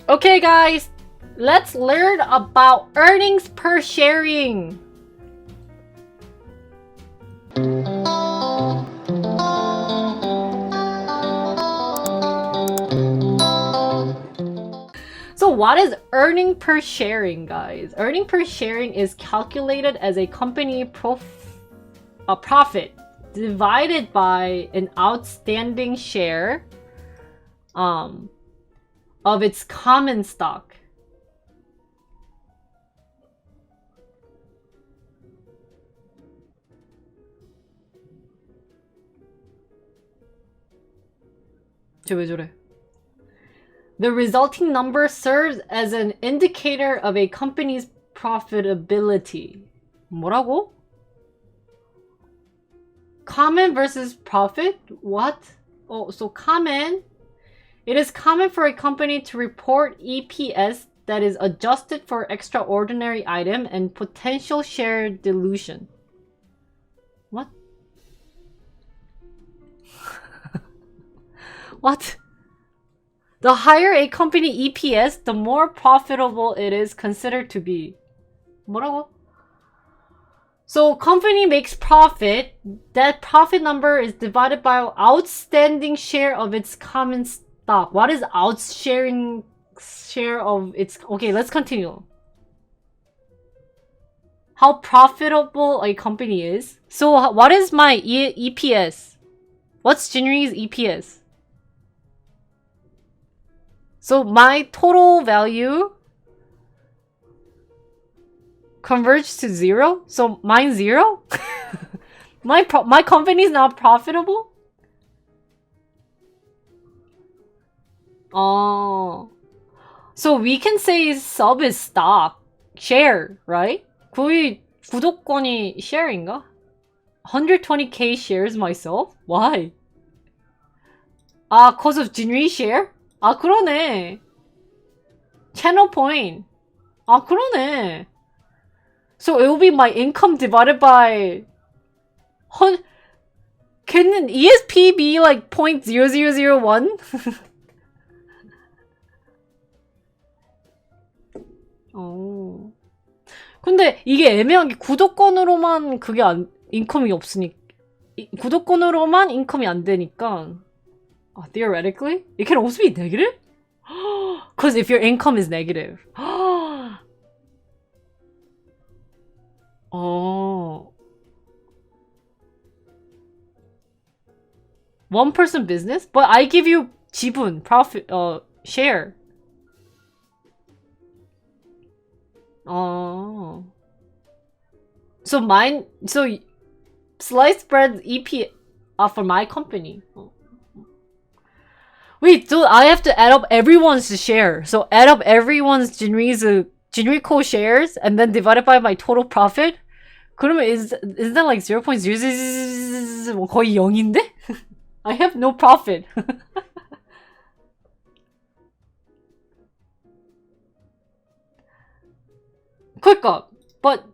Okay, guys, let's learn about earnings per sharing. So what is earning per sharing, guys? Earning per sharing is calculated as a company profit divided by an outstanding share of its common stock. 왜 저래? The resulting number serves as an indicator of a company's profitability. 뭐라고? Common versus profit? What? Oh, so common. It is common for a company to report EPS that is adjusted for extraordinary item and potential share dilution. What? What? The higher a company EPS, the more profitable it is considered to be. 뭐라고? So company makes profit. That profit number is divided by outstanding share of its common stock. What is outstanding share of its... Okay, let's continue. How profitable a company is. So what is my EPS? What's Jinri's EPS? So my total value converges to 0? So mine's 0? my company's not profitable? Oh. So we can say sub is stock, share, right? 거의 구독권이 share인가? 120k shares myself? Why? 아, cause of Jinri share? 아, 그러네. Channel point. 아, 그러네. So it will be my income divided by... Can ESP be like 0.0001? 어. 근데 이게 애매한 게 구독권으로만 인컴이 없으니까. 구독권으로만 인컴이 안 되니까. Theoretically, it can also be negative? Because if your income is negative. One person business? But I give you 지분, profit, share. So sliced bread EP for my company. Wait, so I have to add up everyone's share. So add up everyone's Jinrico shares and then divide it by my total profit? 그러면 is that like 0.000 거의 0인데? I have no profit. 그러니까, but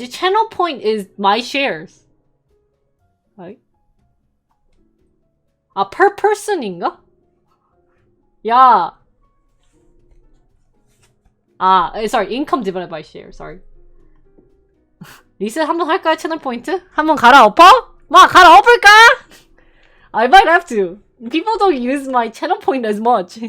channel point is my shares. Right? 아, per person인가? 야. Sorry, income divided by share, sorry. 리셋 한번 할까요, 채널 포인트? 한번 갈아엎어? 갈아엎을까? I might have to. People don't use my channel point as much.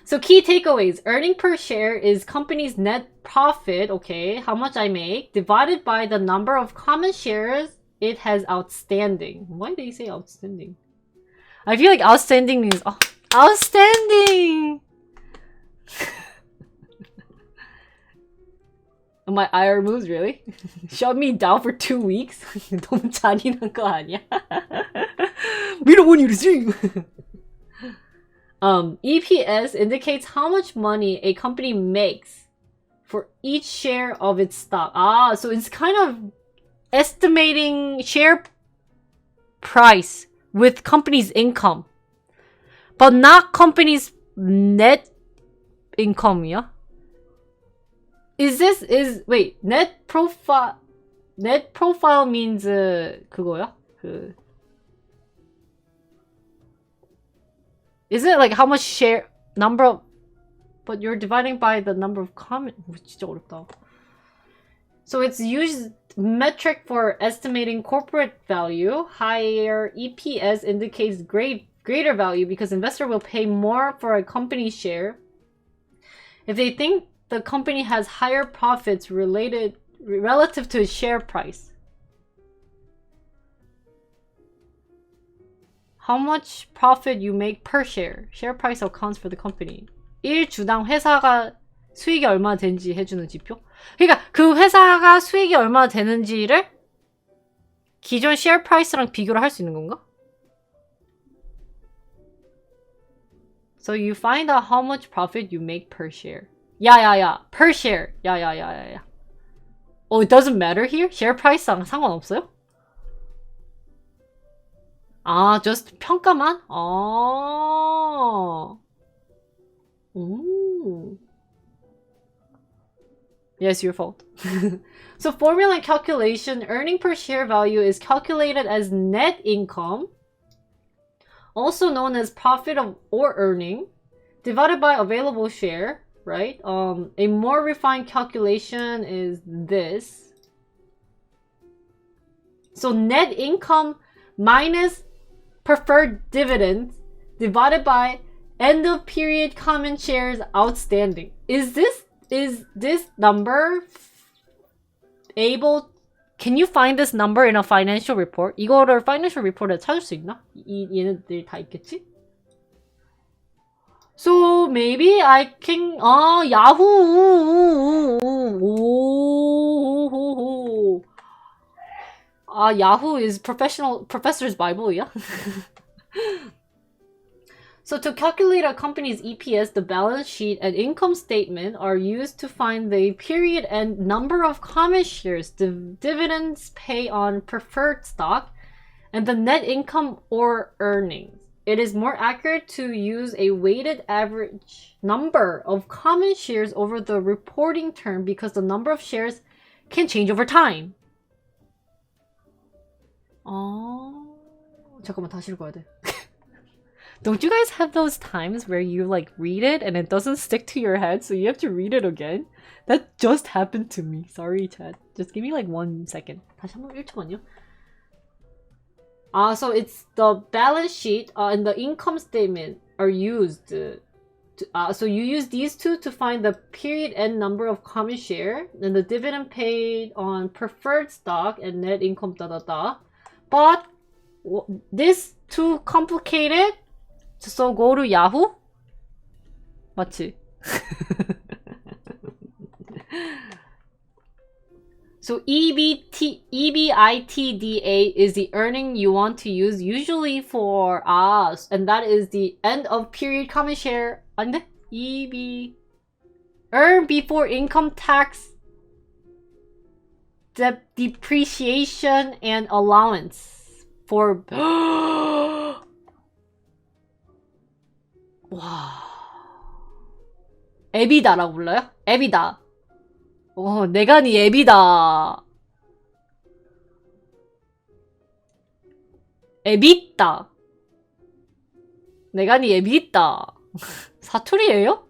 So key takeaways. Earning per share is company's net profit, okay, how much I make, divided by the number of common shares it has outstanding. Why do they say outstanding? I feel like outstanding means outstanding! My IR moves, really? Shut me down for 2 weeks? 너무 잔인한 거 아니야? We don't want you to see! EPS indicates how much money a company makes for each share of its stock. So it's kind of estimating share price with company's income, but not company's net income, yeah? Wait, net profile means 그거야? Isn't it like how much share number of, but you're dividing by the number of common. 진짜 어렵다. So it's used metric for estimating corporate value. Higher EPS indicates greater value because investor will pay more for a company share if they think the company has higher profits relative to its share price. How much profit you make per share. Share price accounts for the company. 1주당 회사가 수익이 얼마나 되는지 해주는 지표? 그러니까 그 회사가 수익이 얼마나 되는지를 기존 share price랑 비교를 할 수 있는 건가? So you find out how much profit you make per share. 야야야, per share. 야야야야야. Oh, it doesn't matter here? share price랑 상관없어요? 아, just 평가만? 아. 오. Yes, your fault. So formula and calculation, earning per share value is calculated as net income, also known as profit or earning, divided by available share, right? A more refined calculation is this. So net income minus preferred dividends divided by end of period common shares outstanding. Is this number able? Can you find this number in a financial report? 이거를 financial report에 찾을 수 있나? 얘네들 다 있겠지? So maybe I can Yahoo. Yahoo is professor's Bible, yeah. So to calculate a company's EPS, the balance sheet and income statement are used to find the period and number of common shares, dividends paid on preferred stock, and the net income or earnings. It is more accurate to use a weighted average number of common shares over the reporting term because the number of shares can change over time. 잠깐만 다시 읽어야 돼. Don't you guys have those times where you like read it and it doesn't stick to your head, so you have to read it again? That just happened to me. Sorry, chat. Just give me like 1 second. 다시 한번 1초만요. So it's the balance sheet and the income statement are used. So you use these two to find the period end number of common share and the dividend paid on preferred stock and net income But this too complicated. So go to Yahoo? 맞지? So EBITDA is the earning you want to use usually for us, and that is the end of period common share. 아닌데? Earn before income tax, depreciation and allowance for 와. 에비다라고 불러요? 에비다. 내가 네 에비다. 에비다. 내가 네 에비다. 사투리예요?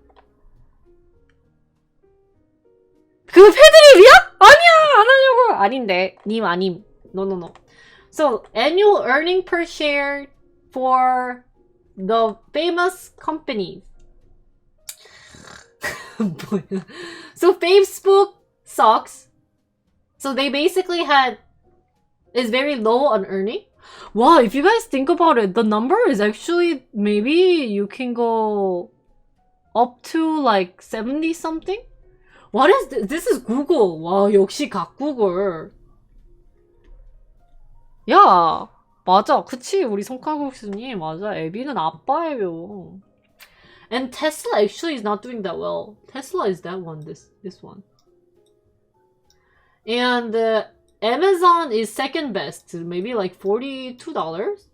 그 패드립이야? 아니야! 안 하려고! 아닌데. 님 아님. No. So, annual earning per share for the famous companies. So Facebook sucks. So they basically is very low on earning. Wow, if you guys think about it, the number is actually maybe you can go up to like 70 something. What is this? This is Google. 와, 역시 각구글. 야, 맞아. 그치? 우리 손가락수님 맞아. 에비는 아빠예요. And Tesla actually is not doing that well. Tesla is that one, this one. And Amazon is second best, maybe like $42.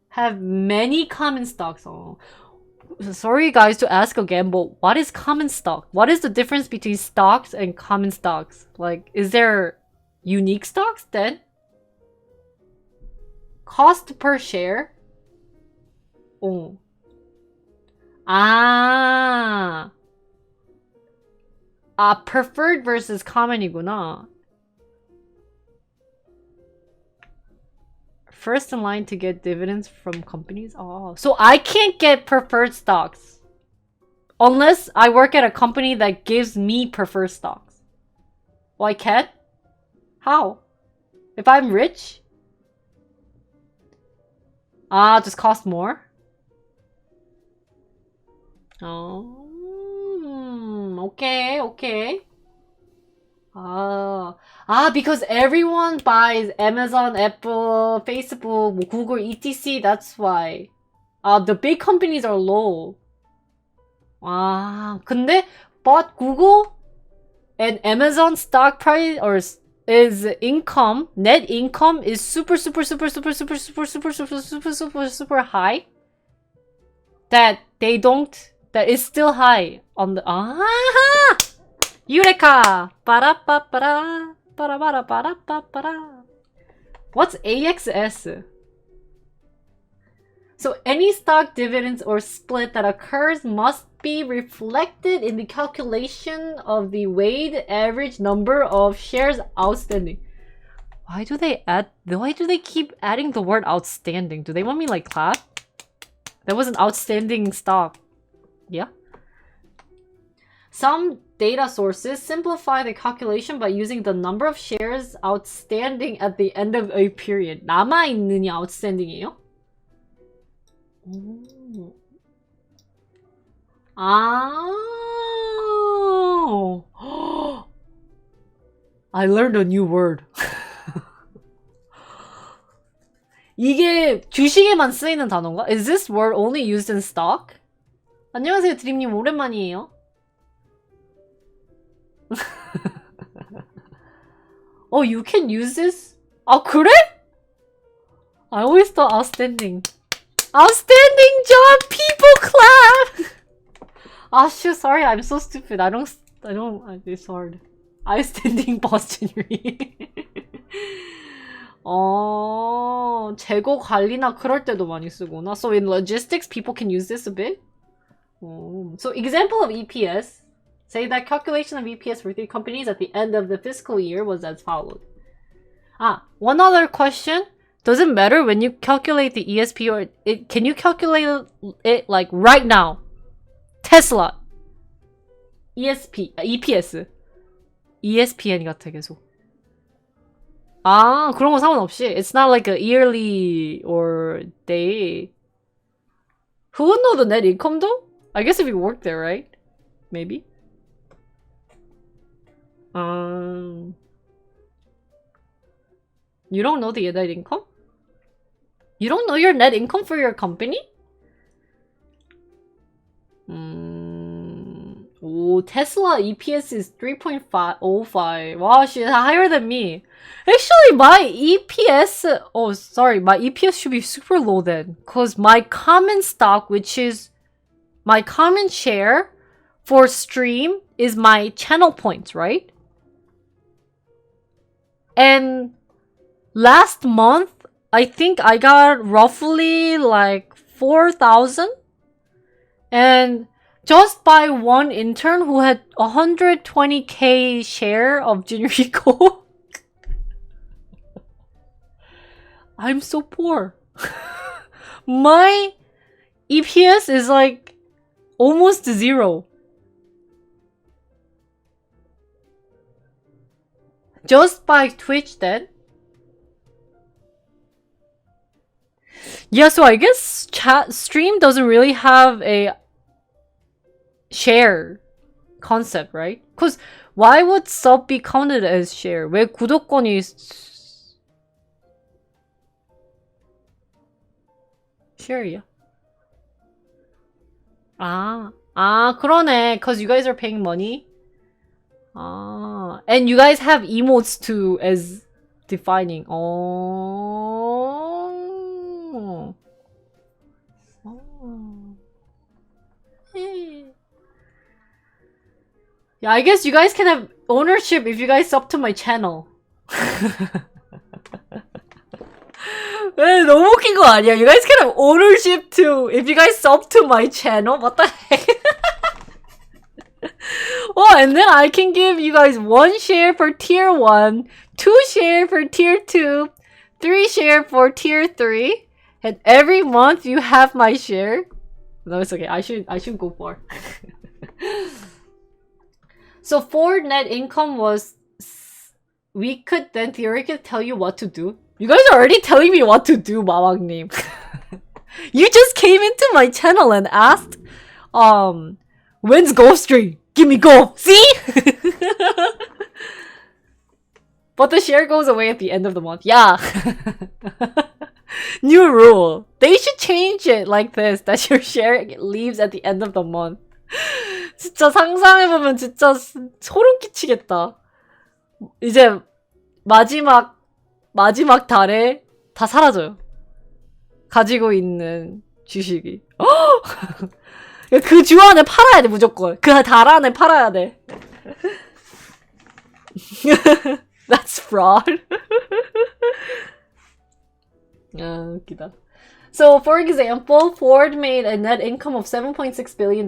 Have many common stocks. Sorry guys to ask again, but what is common stock? What is the difference between stocks and common stocks? Like, is there unique stocks then? Cost per share? 어. 아. 아, preferred versus common이구나. First in line to get dividends from companies? Oh. So I can't get preferred stocks. Unless I work at a company that gives me preferred stocks. Well, I can't? How? If I'm rich? Ah, just cost more? Oh, okay, okay. Because everyone buys Amazon, Apple, Facebook, Google, etc. That's why. The big companies are low. But Google and Amazon stock price is income, net income is super high. That is still high on the Eureka! Para-pa-para, para-para-para-pa-para. What's AXS? So any stock dividends or split that occurs must be reflected in the calculation of the weighted average number of shares outstanding. Why do they keep adding the word outstanding? Do they want me like clap? That was an outstanding stock. Yeah. Some data sources simplify the calculation by using the number of shares outstanding at the end of a period. 남아있느냐 outstanding이에요? 오. I learned a new word. 이게 주식에만 쓰이는 단어인가? Is this word only used in stock? 안녕하세요, 드림님 오랜만이에요. Oh, you can use this? 아, 그래? I always thought outstanding. Outstanding job, people clap! Shoot, sorry, I'm so stupid. It's hard. Outstanding Boston Re. 재고 관리나 그럴 때도 많이 쓰구나. So in logistics, people can use this a bit? So example of EPS. Say that calculation of EPS for 3 companies at the end of the fiscal year was as followed. One other question. Does it matter when you calculate the ESP or can you calculate it like right now? Tesla. EPS. ESPN 같아 계속. 그런 거 상관없이. It's not like a yearly or day. Who would know the net income though? I guess if you work there, right? Maybe. You don't know the net income? You don't know your net income for your company? Tesla EPS is 3.05. Wow, she's higher than me. Actually, my EPS... my EPS should be super low then. Because my common stock, which is my common share for stream, is my channel points, right? And last month, I think I got roughly like 4,000. And just by one intern who had 120k share of Jinrico. I'm so poor. My EPS is like almost 0. Just by Twitch then. Yeah, so I guess stream doesn't really have a share concept, right? Because why would sub be counted as share? 왜 구독권이 share이야? 그러네. Because you guys are paying money. And you guys have emotes too as defining. Yeah, I guess you guys can have ownership if you guys sub to my channel. 에, 너무 웃긴 거 아니야? You guys can have ownership too. If you guys sub to my channel, what the heck? Oh, and then I can give you guys 1 share for tier 1, 2 share for tier 2, 3 share for tier 3, and every month you have my share. No, it's okay. I should go for. So for net income was, we could then theoretically tell you what to do. You guys are already telling me what to do, 마왕님. You just came into my channel and asked, when's Ghost Stream? Give me go! See? But the share goes away at the end of the month. Yeah. New rule. They should change it like this, that your share leaves at the end of the month. 진짜 상상해보면 진짜 소름 끼치겠다. 이제 마지막 달에 다 사라져요. 가지고 있는 주식이. 그 주 안에 팔아야 돼, 무조건. 그 달 안에 팔아야 돼. That's fraud. 아, 웃기다. So, for example, Ford made a net income of $7.6 billion.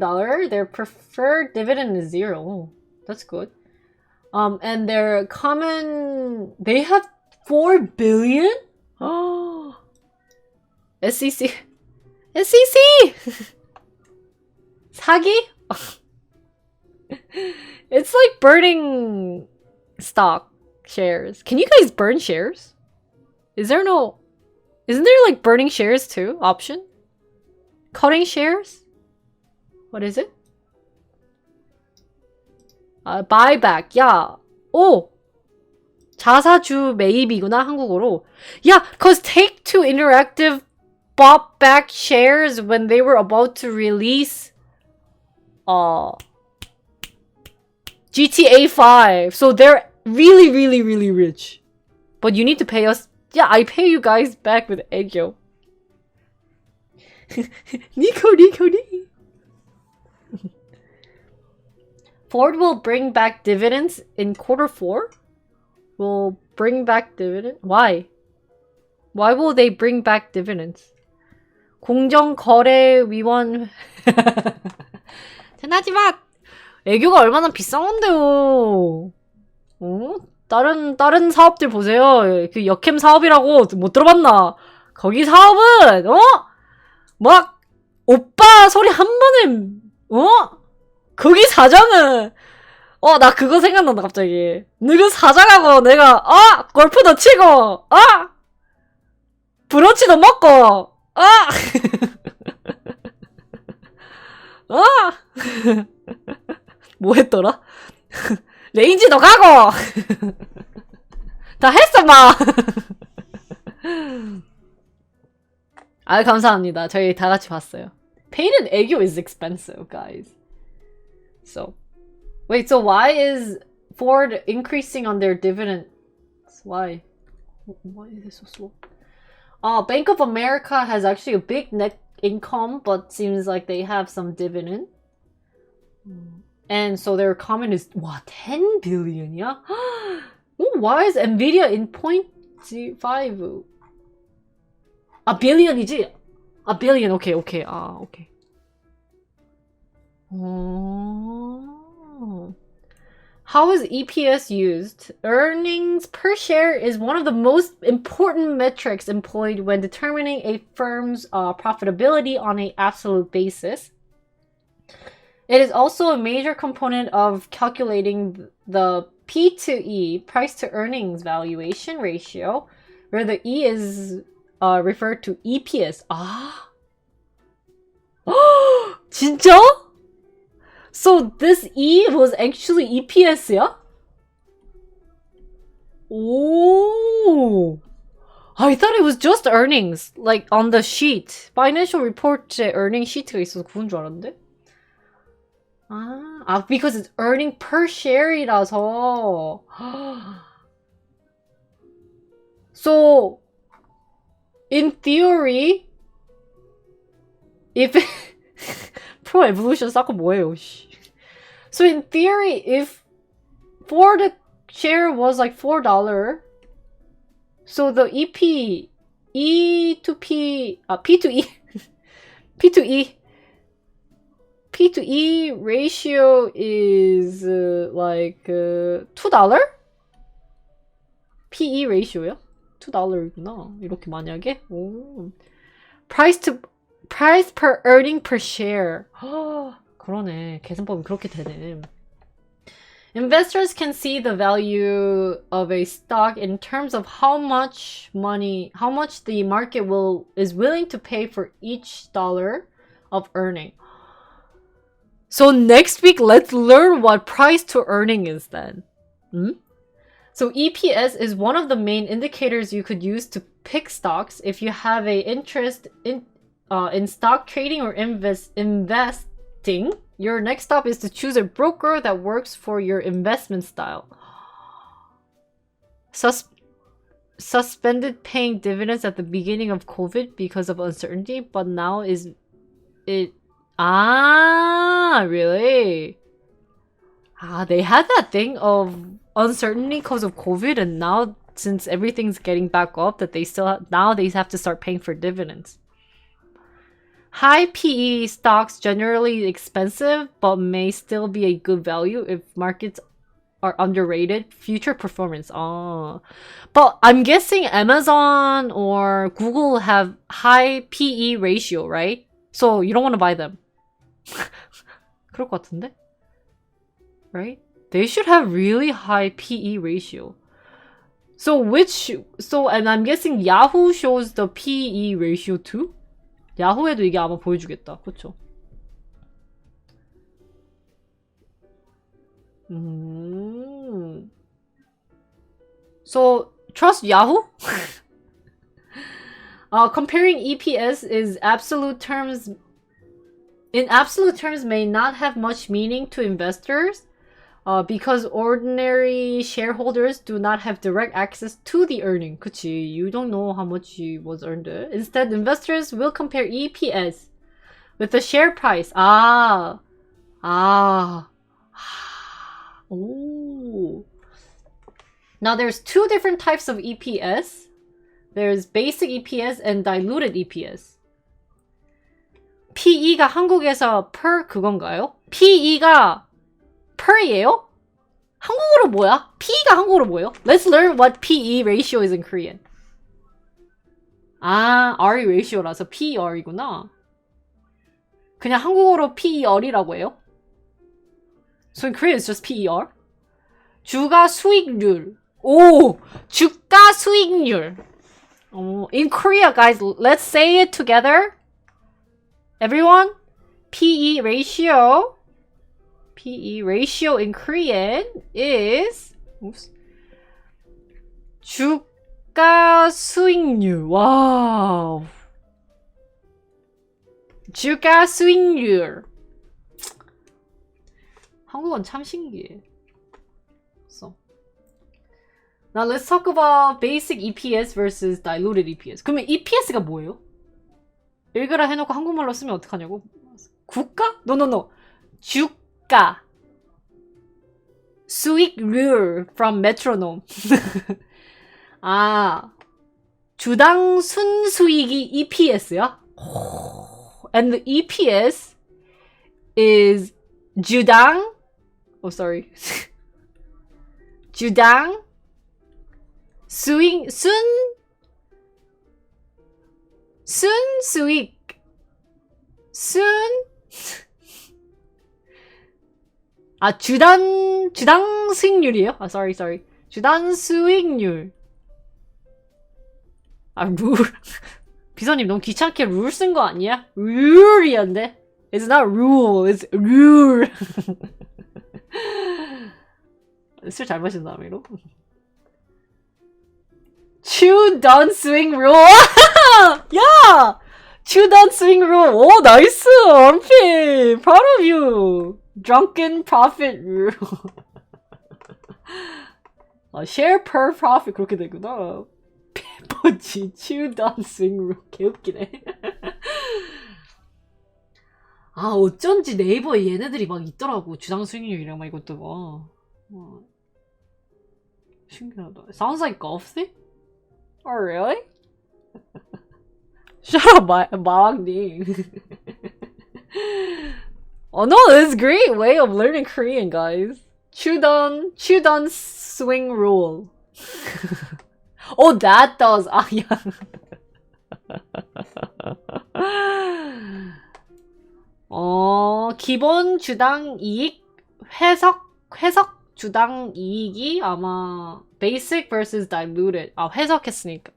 Their preferred dividend is 0. That's good. And their common... They have 4 billion? Oh. SEC. 사기? It's like burning stock shares. Can you guys burn shares? Isn't there like burning shares too? Option? Cutting shares? What is it? Buyback. 야. 오! 자사주 매입이구나, 한국어로. Yeah, cause Take-Two Interactive bought back shares when they were about to release GTA 5. So they're really, really, really rich. But you need to pay us. Yeah, I pay you guys back with 애교. Nico. Ford will bring back dividends in Q4? Will bring back dividend? Why? Why will they bring back dividends? 공정거래위원 전하지 마! 애교가 얼마나 비싼 건데요. 다른 사업들 보세요. 그 역캠 사업이라고 못 들어봤나? 거기 사업은 막 오빠 소리 한 번에 거기 사장은 나 그거 생각난다 갑자기. 너그 사장하고 내가 골프도 치고 브런치도 먹고 뭐 했더라? 레인지도 가고 다 했어 막. 아 감사합니다. 저희 다 같이 봤어요. Pain and 애교 is expensive, guys. So wait, so why is Ford increasing on their dividends? Why is it so slow? Bank of America has actually a big net income, but seems like they have some dividend. And so their comment is, wow, 10 billion, yeah? Why is Nvidia in 0.5? A billion이지? A billion, okay. Okay. How is EPS used? Earnings per share is one of the most important metrics employed when determining a firm's profitability on an absolute basis. It is also a major component of calculating the P to E, price to earnings valuation ratio, where the E is referred to EPS. 진짜? So this E was actually EPS야? Oh, I thought it was just earnings, like on the sheet. Financial report에 earning sheet가 있어서 그건 줄 알았는데? Because it's earning per share이라서. So, in theory, if Pro Evolution 쌓고 뭐예요? So in theory, if Ford share was like $4, so the E to P, P to E, P to E, P to E ratio is like $2? PE ratio요? $2구나. 이렇게 만약에? 오. Price per earning per share. 그러네. 계산법이 그렇게 되네. Investors can see the value of a stock in terms of how much the market is willing to pay for each dollar of earning. So next week, let's learn what price to earning is then. So EPS is one of the main indicators you could use to pick stocks if you have a interest in stock trading or investing. Your next stop is to choose a broker that works for your investment style. Suspended paying dividends at the beginning of COVID because of uncertainty, but now is it... really? They had that thing of uncertainty because of COVID, and now since everything's getting back up, that they have to start paying for dividends. High PE stocks generally expensive, but may still be a good value if markets are underrated. Future performance. But I'm guessing Amazon or Google have high PE ratio, right? So you don't want to buy them. 그럴 것 같은데? Right? They should have really high PE ratio. And I'm guessing Yahoo shows the PE ratio too? 야후에도 이게 아마 보여주겠다. 그쵸? So, trust Yahoo? Comparing EPS in absolute terms may not have much meaning to investors because ordinary shareholders do not have direct access to the earning. 그치, you don't know how much was earned. Instead, investors will compare EPS with the share price. Oh. Now there's two different types of EPS. There's basic EPS and diluted EPS. PE가 한국에서 per 그건가요? PE가 per이에요? 한국어로 뭐야? P가 한국어로 뭐예요? Let's learn what PE ratio is in Korean. RE ratio라서 PER이구나. 그냥 한국어로 PER이라고 해요? So in Korean it's just PER? 주가 수익률. 주가 수익률. In Korea, guys, let's say it together. Everyone, PE ratio in Korean is 주가 수익률. 와우. 주가 수익률. 한국어는 참 신기해. Now let's talk about basic EPS versus diluted EPS. 그러면 EPS가 뭐예요? 읽으라 해놓고 한국말로 쓰면 어떡하냐고? 국가? No. 주가. 수익률 from metronome. 주당 순수익이 EPS야? And the EPS is 주당. 주당 수익 순수익 주당 수익률이에요? sorry. 주당 수익률. 룰. 비서님 너무 귀찮게 룰 쓴 거 아니야? 룰이었는데. It's not rule, it's 룰. 술 잘 마신다, 아미로. Chew down swing rule. 야! Chew down swing rule. 오, 나이스. 원피. Proud of you. Drunken profit rule. Share per profit 그렇게 되구나. 뭐지? Chew down swing rule. 개웃기네. 어쩐지 네이버에 얘네들이 막 있더라고. 주당 수익률이랑 막 이것도 막. 신기하다. Sounds like golf thing? Oh, really? Shut up, 마왕님. Oh no, this is a great way of learning Korean, guys. Chudon swing rule. Oh, that does. 아, 야. 기본 주당 이익 회석 주당 이익이 아마 basic versus diluted. 아, 회석했으니까.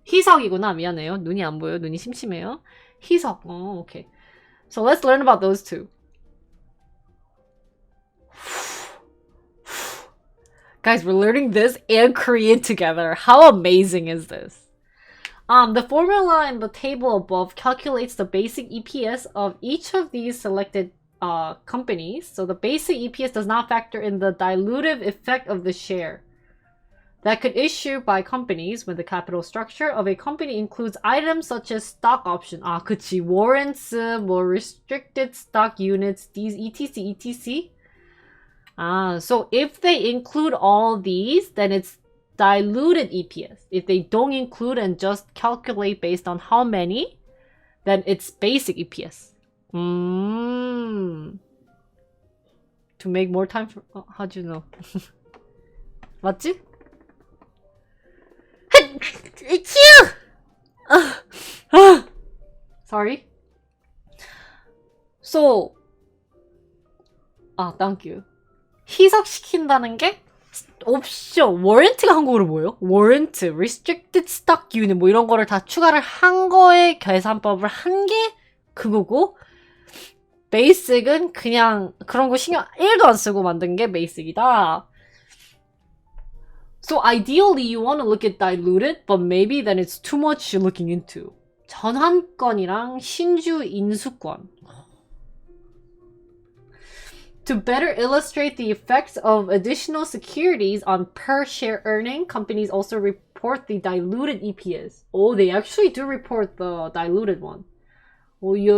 희석이구나. 미안해요. 눈이 안 보여. 눈이 심심해요. 희석. 오케이. So let's learn about those two. Guys, we're learning this and Korean together. How amazing is this? The formula in the table above calculates the basic EPS of each of these selected companies. So the basic EPS does not factor in the dilutive effect of the share that could issue by companies when the capital structure of a company includes items such as stock option. 아, 그치. warrants, more restricted stock units, these etc. So if they include all these, then it's diluted EPS. If they don't include and just calculate based on how many, then it's basic EPS. To make more time for... how'd you know? 맞지? Sorry. So, thank you. 희석시킨다는 게 옵션, 워런트가 한국어로 뭐예요? 워런트, restricted stock unit 뭐 이런 거를 다 추가를 한 거에 계산법을 한 게 그거고 베이직은 그냥 그런 거 신경 1도 안 쓰고 만든 게 베이직이다. So ideally you want to look at diluted, but maybe then it's too much looking into. 전환권이랑 신주 인수권. To better illustrate the effects of additional securities on per share earning, companies also report the diluted EPS. Oh, they actually do report the diluted one. 오, 이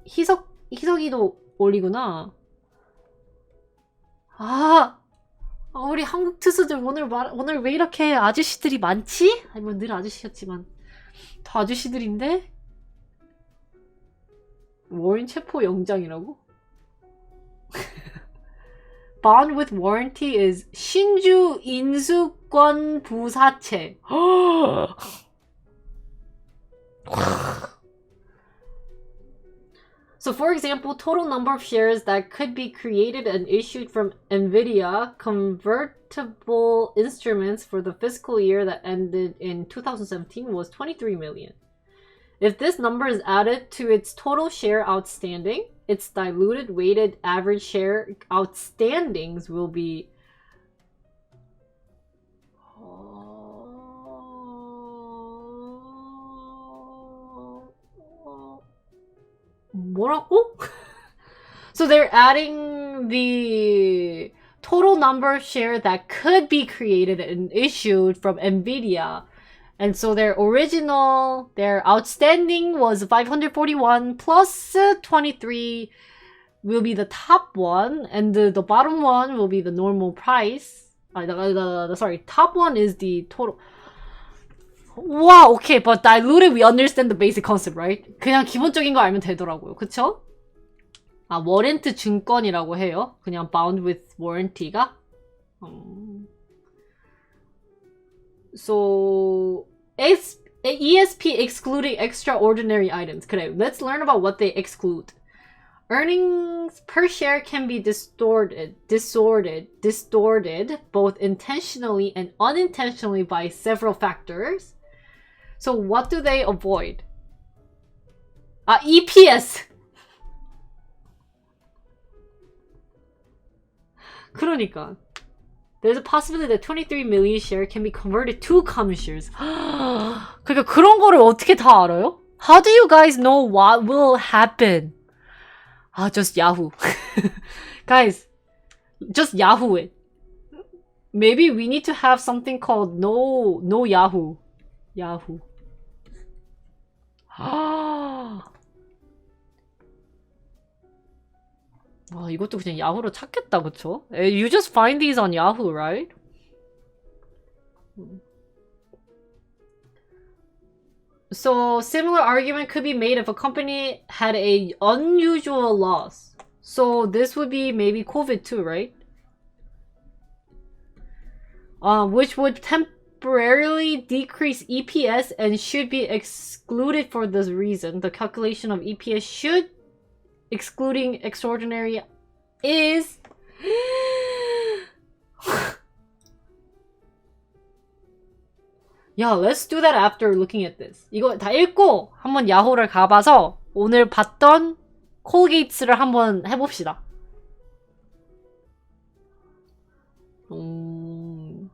희석이도 올리구나. 우리 한국 투수들 오늘 왜 이렇게 아저씨들이 많지? 아니 뭐 늘 아저씨였지만 다 아저씨들인데? 월인 체포 영장이라고? Bond with warranty is 신주 인수권 부사채. So for example, total number of shares that could be created and issued from NVIDIA convertible instruments for the fiscal year that ended in 2017 was 23 million. If this number is added to its total share outstanding, its diluted weighted average share outstandings will be 뭐라고? So they're adding the total number of shares that could be created and issued from NVIDIA. And so their outstanding was 541 plus 23 will be the top one, and the bottom one will be the normal price. Sorry, top one is the total. Wow, okay, but diluted, we understand the basic concept, right? 그냥 기본적인 거 알면 되더라고요. 그쵸? 워렌트 증권이라고 해요. 그냥 bound with warranty가. So, ESP excluding extraordinary items. 그래, let's learn about what they exclude. Earnings per share can be distorted both intentionally and unintentionally by several factors. So what do they avoid? EPS. 그러니까. There's a possibility that 23 million share can be converted to common shares. 그러니까 그런 거를 어떻게 다 알아요? How do you guys know what will happen? Just Yahoo. Guys, just Yahoo it. Maybe we need to have something called no Yahoo. Yahoo. 이것도 그냥 야후로 찾겠다, 그쵸? You just find these on Yahoo, right? So similar argument could be made if a company had a unusual loss. So this would be maybe COVID too, right? Which would temporarily decrease EPS and should be excluded for this reason. The calculation of EPS should, excluding extraordinary, is yeah, let's do that after looking at this. 이거 다 읽고 한번 야호를 가봐서 오늘 봤던 콜게이츠를 한번 해봅시다. And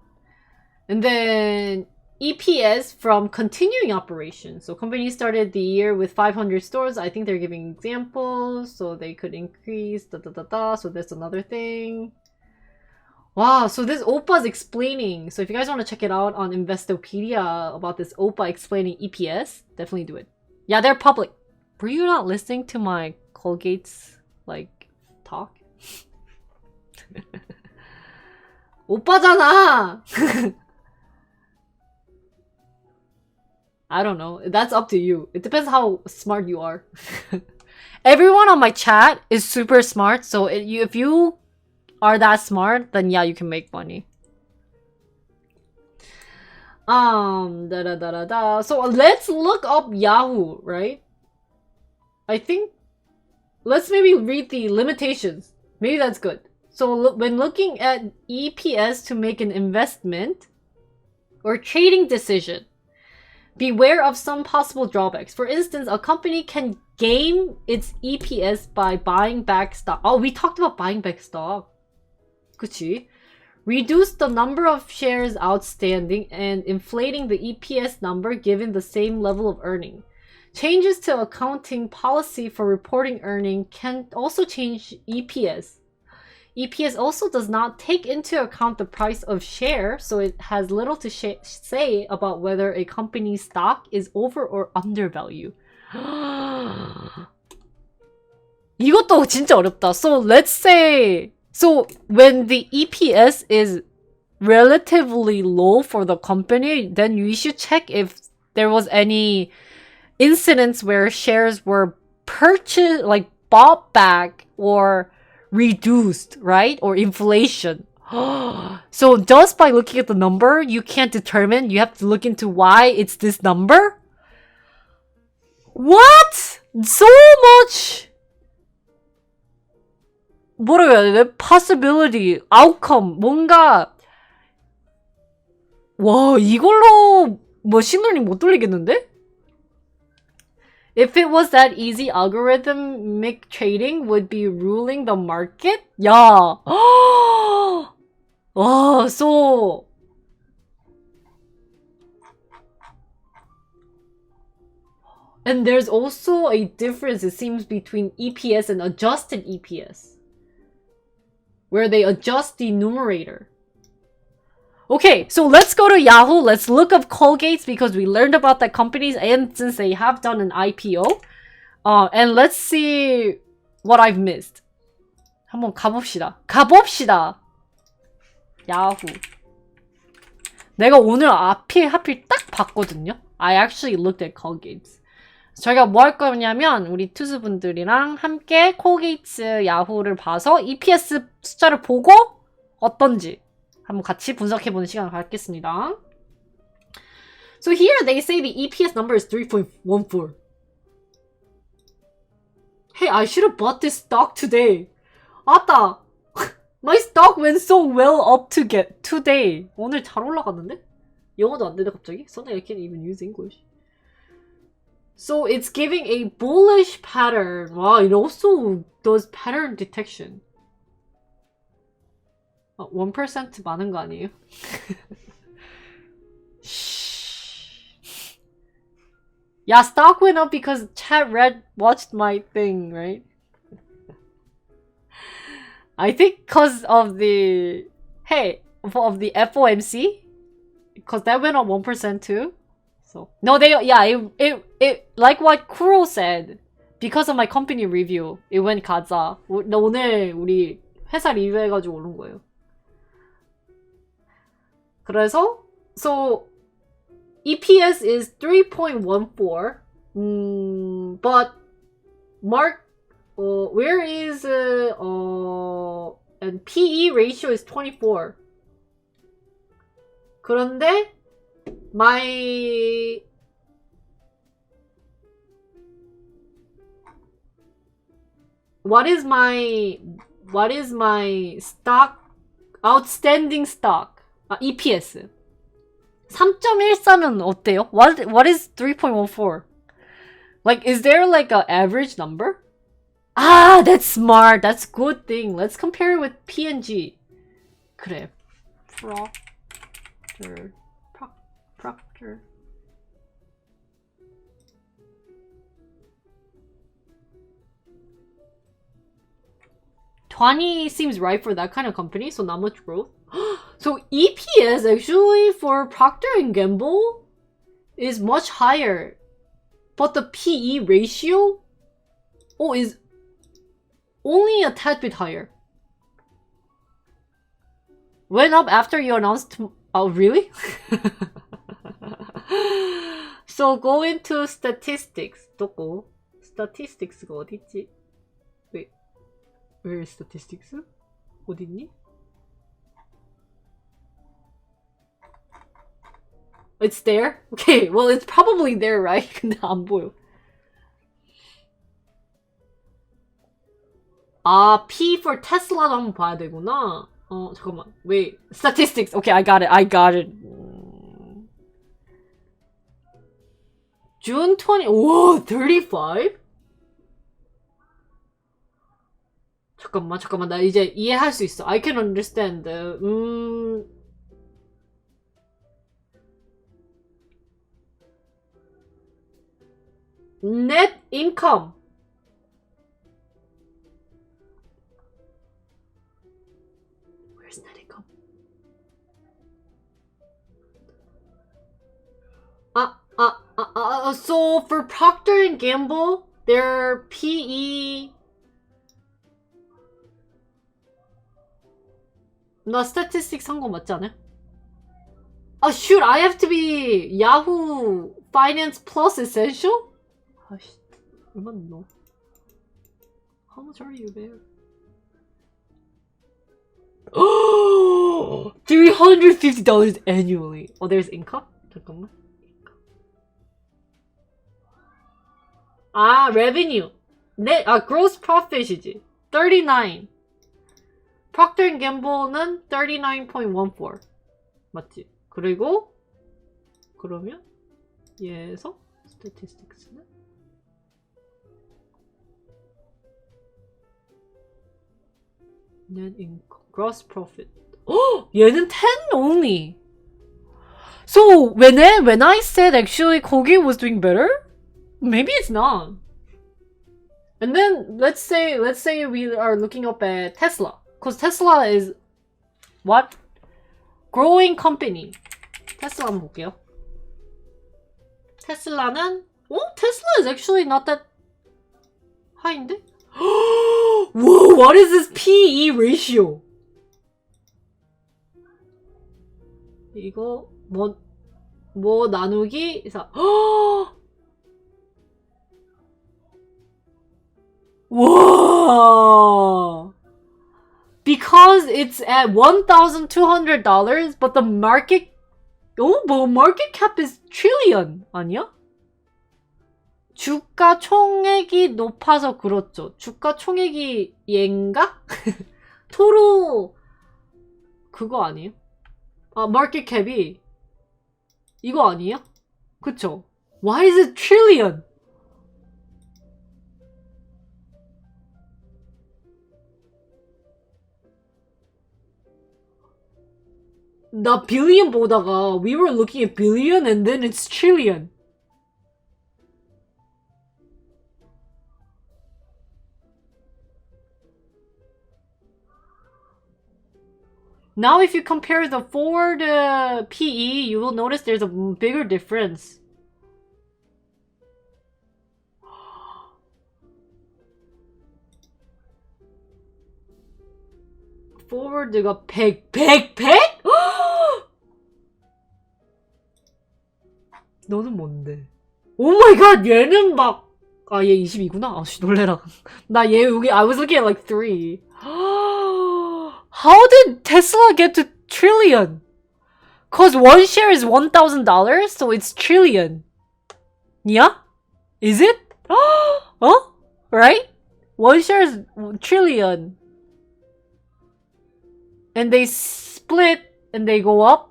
then EPS from continuing operations. So company started the year with 500 stores. I think they're giving examples, so they could increase So that's another thing. Wow, so this Oppa's explaining. So if you guys want to check it out on Investopedia about this Oppa explaining EPS, definitely do it. Yeah, they're public. Were you not listening to my Colgate's like talk? 오빠잖아. I don't know. That's up to you. It depends how smart you are. Everyone on my chat is super smart, so if you are that smart, then yeah, you can make money. So let's look up Yahoo, right? I think let's maybe read the limitations. Maybe that's good. So when looking at EPS to make an investment or trading decision, beware of some possible drawbacks. For instance, a company can game its EPS by buying back stock. Oh, we talked about buying back stock. 그치? Reduce the number of shares outstanding and inflating the EPS number given the same level of earning. Changes to accounting policy for reporting earning can also change EPS. EPS also does not take into account the price of share, so it has little to say about whether a company's stock is over or undervalued. 이것도 진짜 어렵다. So let's say, so when the EPS is relatively low for the company, then you should check if there was any incidents where shares were purchased, like bought back or reduced, right? Or inflation. So just by looking at the number, you can't determine. You have to look into why it's this number. What? So much. 뭐라고 해야 되나? Possibility, outcome, 뭔가. 와, 이걸로 머신러닝 못 돌리겠는데? If it was that easy, algorithmic trading would be ruling the market? 야. 와, so. And there's also a difference, it seems, between EPS and adjusted EPS, where they adjust the numerator. Okay, so let's go to Yahoo. Let's look up Colgate because we learned about the companies and since they have done an IPO. And let's see what I've missed. 한번 가봅시다. 야후. 내가 오늘 하필 딱 봤거든요. I actually looked at Colgate. 저희가 뭐 할 거냐면 우리 투수분들이랑 함께 콜게이츠 야후를 봐서 EPS 숫자를 보고 어떤지 한번 같이 분석해보는 시간을 갖겠습니다. So here they say the EPS number is 3.14. Hey, I should have bought this stock today. 맞다. My stock went so well up to get today. 오늘 잘 올라갔는데? 영어도 안 되네 갑자기? Suddenly I can't even use English. So it's giving a bullish pattern. Wow, it also does pattern detection. 1% 많은 거 아니에요? Yeah, stock went up because chat watched my thing, right? I think because of the FOMC, because that went up 1% too. So no, it like what Kuro said, because of my company review, it went 가자. 오늘 우리 회사 리뷰해가지고 오른 거예요. 그래서 so EPS is 3.14. But where is and PE ratio is 24. 그런데 what is my stock outstanding stock EPS 3.14면 어때요? What is 3.14? Like, is there like an average number? Ah, that's smart. That's good thing. Let's compare it with P&G. 그래. Procter. 20 seems right for that kind of company, so not much growth. So EPS actually for Procter & Gamble is much higher. But the PE ratio is only a tad bit higher. Went up after you announced. Oh, really? So go into statistics. 도고. Statistics가 어딨지? Wait. Where is statistics? 어딨니? It's there? Okay, well it's probably there, right? 근데 안 보여. 아, P for Tesla도 한번 봐야 되구나. 잠깐만. Wait. Statistics. Okay, I got it. June 20. Whoa, 35? 잠깐만. 나 이제 이해할 수 있어. I can understand. Net income. Where's net income? So for Procter & Gamble, their PE. 나 statistics 한 거 맞지 않아? Shoot, I have to be Yahoo Finance Plus Essential? 아씨, 얼마나 넣어? How much are you there? Oh, $350 annually. Oh, there's income? 잠깐만. Revenue. Net, gross profit이지. 39. Procter & Gamble는 39.14. 맞지? 그리고 그러면 얘에서 statistics는 net income, gross profit. 얘는 10 only. So when I said actually Kogi was doing better, maybe it's not. And then let's say we are looking up at Tesla, because Tesla is what? Growing company. 테슬라 한번 볼게요. 테슬라는 Tesla is actually not that high인데? Whoa, what is this PE ratio? 이거 뭐 나누기 4. Whoa! Because it's at $1,200, but the market cap is trillion 아니야? 주가 총액이 높아서 그렇죠. 주가 총액이 얘인가? 토로 그거 아니에요? 마켓 캡이 이거 아니에요? 그쵸? Why is it trillion? 나 billion 보다가 we were looking at billion and then it's trillion. Now if you compare the forward PE, you will notice there's a bigger difference. forward가 100? 너는 뭔데? 오 마이 갓! 얘는 막 아, 얘 22구나? 아씨, 놀래라. 나 얘 여기 I was looking at like 3. How did Tesla get to trillion? Cause one share is $1,000, so it's trillion. Yeah? Is it? Huh? Right? One share is trillion. And they split and they go up?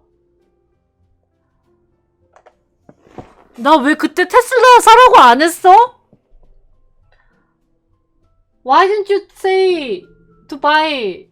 나 왜 그때 테슬라 사라고 안 했어? Why didn't you say to buy